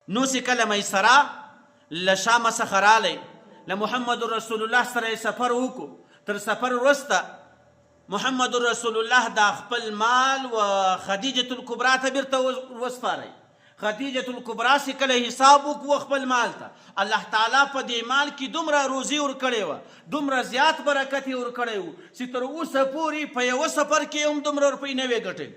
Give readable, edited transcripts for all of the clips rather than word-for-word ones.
نو چې کله میسره له شامه څخه رالی له محمد رسول الله سره یې سفر وکړو. تر سفر وروسته محمد رسول الله دا خپل مال و خدیجة الکبرا ته بیرته وسپاری. خدیجة الکبرا چې کله حساب وکړو خپل مال ته، الله تعالی په دې مال کې دومره روزي ورکړې وه، دومره زیات برکت یې ورکړی و چې تر اوسه پورې په یوه سفر کې هم دومره روپۍ نه وې ګټلې.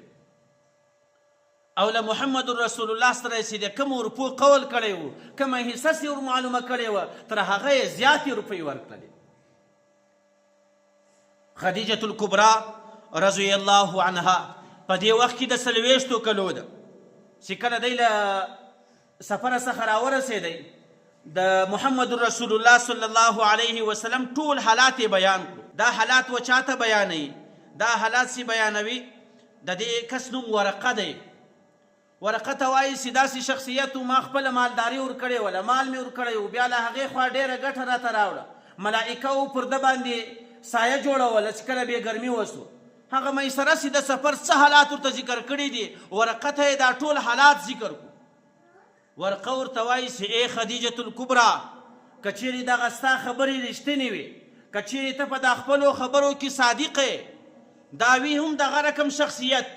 او له محمد رسول الله سره چې د کوم روپو قول کړی و، کومه حصه چې ور معلومه کړې وه، تر هغه یې زیاتې روپۍ ورکړلې. خدیجة الکبرا رضی الله عنها په دې وخت کې د 40 کلو ده چې کله دی له سفره څخه راورسېدی، د محمد رسول الله صلی الله علیه وسلم ټول حالات یې بیان کړو. دا حالات و چاته بیانوي؟ دا حالات چې بیانوي د دې کس نوم ورقه دی. ورقه ته وایي چې داسې شخصیت ما خپله مالداري ورکړې وله، مال مې ورکړی و، بیا له هغې خوا ډېره ګټه راته راوړه، ملائکه و پر ده باندې سایه جوړوله چې کله بې ګرمي وسو. هغه میسره چې د سفر څه حالات ورته ذکر کړي دي، ورقه ته یې دا ټول حالات ذکر کړو. ورقه ورته وایي چې ای خدیجة الکبرا، که چیرې دغه ستا خبرې رښتینې وي، که چیرې ته په دا خپلو خبرو کې صادقې، دا وي هم دغه رقم شخصیت،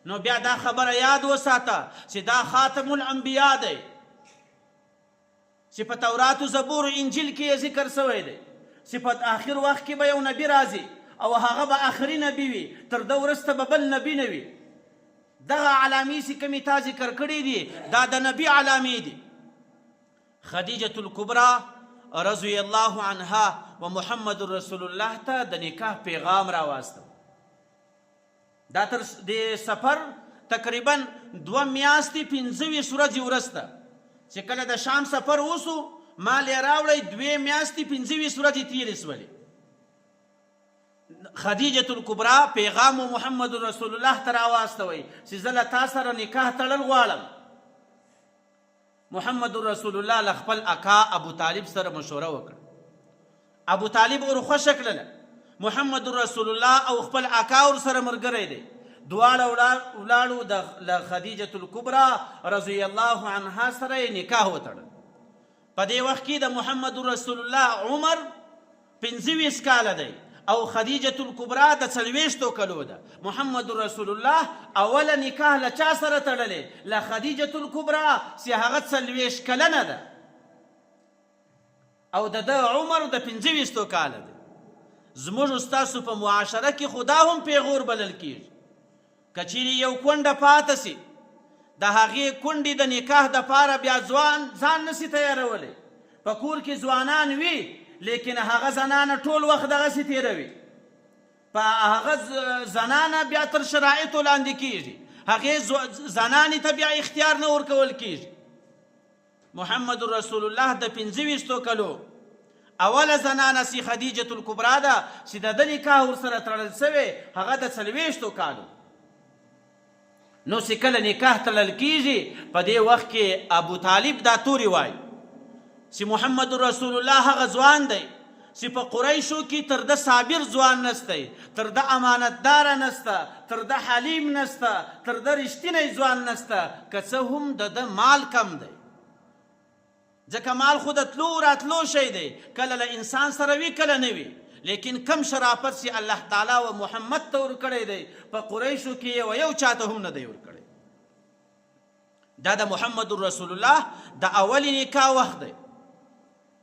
نو بیا دا خبره یاد وساته چې دا خاتم الانبیا دی، چې په تورات و زبور و انجیل کې یې ذکر سوی دی، چې په آخر وخت کې به یو نبي راځي او هغه به آخري نبي وي، تر ده وروسته به بل نبي نه وي. دغه علامې چې کومې تا ذکر کړي دي، دا د نبي علامې دي. خدیجة الکبرا رضی الله عنها و محمد رسول الله ته د نکاح پیغام راواستو. دا تر د سفر تقریبا 2 میاشتې 25 ورځې وروسته چې کله د شام سفر وسو، مال یې راوړی 2 میاشتې 25 ورځې تېرې سولې. خدیجة الکبرا پیغام محمد رسول الله ته راواستوئ چې زه له تا سره نکاح تړل غواړم. محمد رسول الله له خپل اکا ابو طالب سره مشوره وکړه. ابو طالب ور خوښه کړله. محمد رسول الله او خپل اکا ورسره ملګری دی. دواړه ولاړو له خدیجة الکبرا رضی الله عنها سره یې نکاح وتړل. په دې وخت کې د محمد رسول الله عمر 25 کاله دی او خدیجة الکبرا د 40 کلو ده. محمد رسول الله اوله نکاح له چا سره تړلې؟ له خدیجة الکبرا چې هغه 40 کلنه ده او د ده عمر د 25 کاله ده. زموږ ستاسو په معاشره کې خدا هم پیغور بلل کېږي. که چیرې یو کونډه پاته سي، د هغې کونډې د نکاح دپاره بیا ځان نسي تیارولی. په کور کې ځوانان وي، لیکن هغه زنانه ټول وخت دغسې تېروي. په هغه زنانه بیا تر شرایطو لاندې کېږي، هغې زنانې ته بیا اختیار نه ورکول کېږي. محمد رسول الله د 25 کلو اوله زنانه سي خدیجة الکبرا ده چې د ده نکاح ورسره تړل سوی، هغه د 40 کالو. نو چې کله نکاح تړل کېږي، په دې وخت کې ابو طالب دا تورې وایي چې محمد رسول الله هغه ځوان دی چې په قریشو کې تر ده صابر ځوان نستی، تر ده امانتداره نسته، تر ده حلیم نسته، تر ده رښتینی ځوان نسته، که څه هم د ده مال کم دی. ځکه مال خو د تلو راتلو شی دی، کله له انسان سره وي کله نه وي، لیکن کم شرافت چې الله تعالی و محمد ته ورکړی دی، په قریشو کې یو چاته هم نه دی ورکړی. دا د محمد رسول الله د اولې نکاح وخت دی.